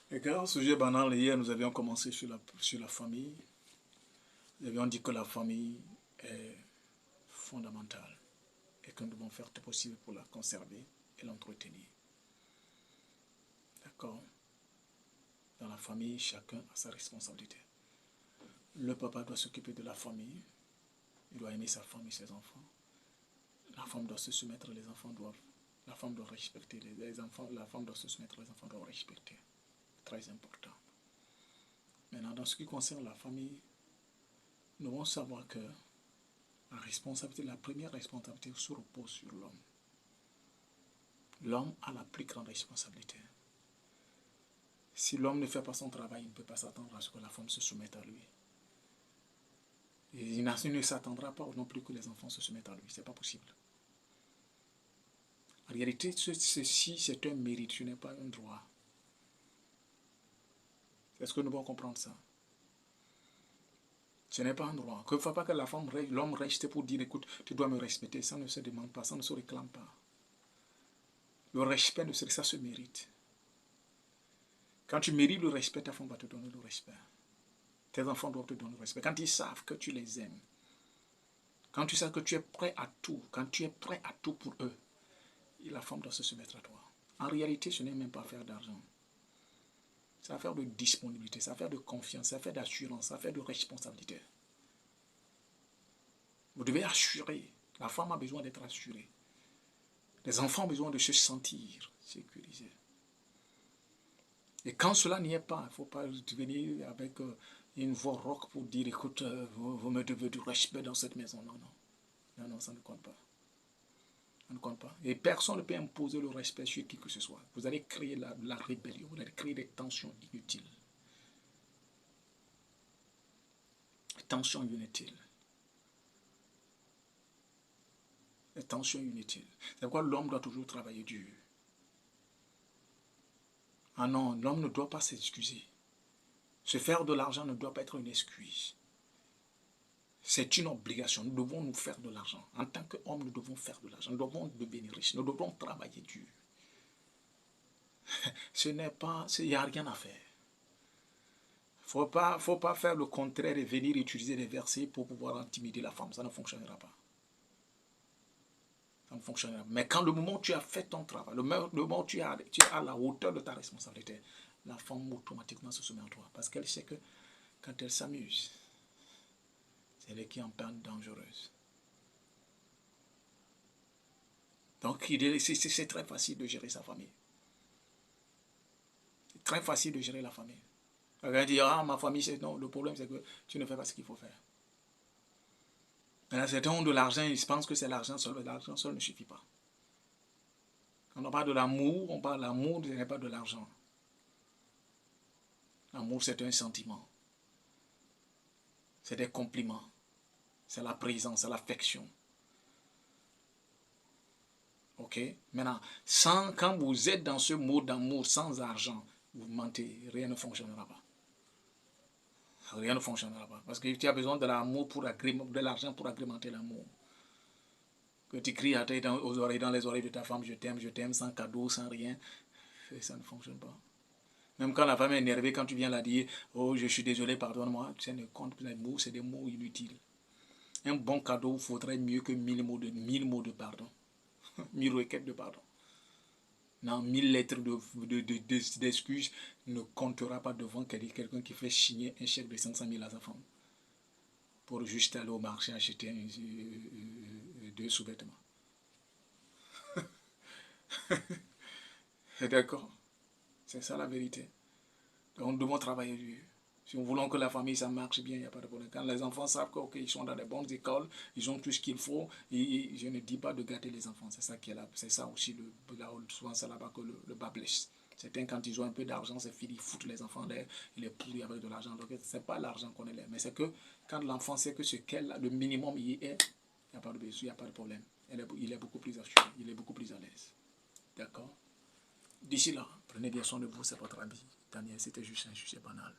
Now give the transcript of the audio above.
Et car sujet banal, hier nous avions commencé sur la famille. Nous avions dit que la famille est fondamentale et que nous devons faire tout possible pour la conserver et l'entretenir. D'accord? Dans la famille, chacun a sa responsabilité. Le papa doit s'occuper de la famille. Il doit aimer sa femme et ses enfants. La femme doit se soumettre, les enfants doivent. La femme doit respecter les enfants. La femme doit se soumettre, les enfants doivent respecter. Très important. Maintenant, dans ce qui concerne la famille, nous devons savoir que la première responsabilité se repose sur l'homme. L'homme a la plus grande responsabilité. Si l'homme ne fait pas son travail, il ne peut pas s'attendre à ce que la femme se soumette à lui. Et il ne s'attendra pas non plus que les enfants se soumettent à lui. Ce n'est pas possible. En réalité, ceci, c'est un mérite, ce n'est pas un droit. Est-ce que nous devons comprendre ça? Ce n'est pas un droit. Il ne faut pas que l'homme reste pour dire, écoute, tu dois me respecter. Ça ne se demande pas, ça ne se réclame pas. Le respect, ça se mérite. Quand tu mérites le respect, ta femme va te donner le respect. Tes enfants doivent te donner le respect. Quand ils savent que tu les aimes, quand tu sais que tu es prêt à tout, quand tu es prêt à tout pour eux, la femme doit se soumettre à toi. En réalité, ce n'est même pas affaire d'argent. C'est affaire de disponibilité, c'est affaire de confiance, c'est affaire d'assurance, c'est affaire de responsabilité. Vous devez assurer. La femme a besoin d'être assurée. Les enfants ont besoin de se sentir sécurisés. Et quand cela n'y est pas, il ne faut pas venir avec une voix rauque pour dire, écoute, vous me devez du respect dans cette maison. Non, non. Non, non, ça ne compte pas. Ça ne compte pas. Et personne ne peut imposer le respect sur qui que ce soit. Vous allez créer la rébellion, vous allez créer des tensions inutiles. Des tensions inutiles. Des tensions inutiles. C'est pourquoi l'homme doit toujours travailler dur. Ah non, l'homme ne doit pas s'excuser. Se faire de l'argent ne doit pas être une excuse. C'est une obligation. Nous devons nous faire de l'argent. En tant qu'hommes, nous devons faire de l'argent. Nous devons devenir riches. Nous devons travailler dur. Ce n'est pas... Il n'y a rien à faire. Il ne faut pas faire le contraire et venir utiliser des versets pour pouvoir intimider la femme. Ça ne fonctionnera pas. Ça ne fonctionnera pas. Mais quand le moment où tu as fait ton travail, le moment où tu es à la hauteur de ta responsabilité, la femme automatiquement se soumet à toi. Parce qu'elle sait que quand elle s'amuse, c'est elle qui est en pente dangereuse. Donc, c'est très facile de gérer sa famille. C'est très facile de gérer la famille. Quelqu'un dit, ah, ma famille, c'est non. Le problème, c'est que tu ne fais pas ce qu'il faut faire. Maintenant, certains ont de l'argent, ils pensent que c'est l'argent seul. L'argent seul ne suffit pas. Quand on parle de l'amour, on parle de l'amour, ce n'est pas de l'argent. L'amour, c'est un sentiment. C'est des compliments. C'est la présence, c'est l'affection. Ok? Maintenant, quand vous êtes dans ce mode d'amour sans argent, vous mentez, rien ne fonctionnera pas. Rien ne fonctionnera pas. Parce que tu as besoin de l'amour de l'argent pour agrémenter l'amour. Que tu cries dans les oreilles de ta femme, je t'aime, sans cadeau, sans rien. Ça ne fonctionne pas. Même quand la femme est énervée, quand tu viens la dire, oh, je suis désolé, pardonne-moi, ça ne compte pas. Les mots, c'est des mots inutiles. Un bon cadeau faudrait mieux que 1000 mots de pardon. 1000 requêtes de pardon. Non, 1000 lettres d'excuses ne comptera pas devant quelqu'un qui fait signer un chèque de 500 000 à sa femme. Pour juste aller au marché acheter 2 sous-vêtements. D'accord? C'est ça la vérité. Donc nous devons travailler dur. Si nous voulons que la famille, ça marche bien, il n'y a pas de problème. Quand les enfants savent qu'ils sont dans des bonnes écoles, ils ont tout ce qu'il faut, et je ne dis pas de gâter les enfants. C'est ça qui est là. C'est ça aussi, souvent c'est là-bas que le bas blesse. Certains, quand ils ont un peu d'argent, c'est fini, ils foutent les enfants l'air, ils les pourrissent avec de l'argent. Donc, ce n'est pas l'argent qu'on est là. Mais c'est que quand l'enfant sait que ce qu'elle a, le minimum y est, il n'y a pas de besoin, il n'y a pas de problème. Il est beaucoup plus assuré, il est beaucoup plus à l'aise. D'accord? D'ici là, prenez bien soin de vous, c'est votre ami. Daniel, c'était juste un sujet banal.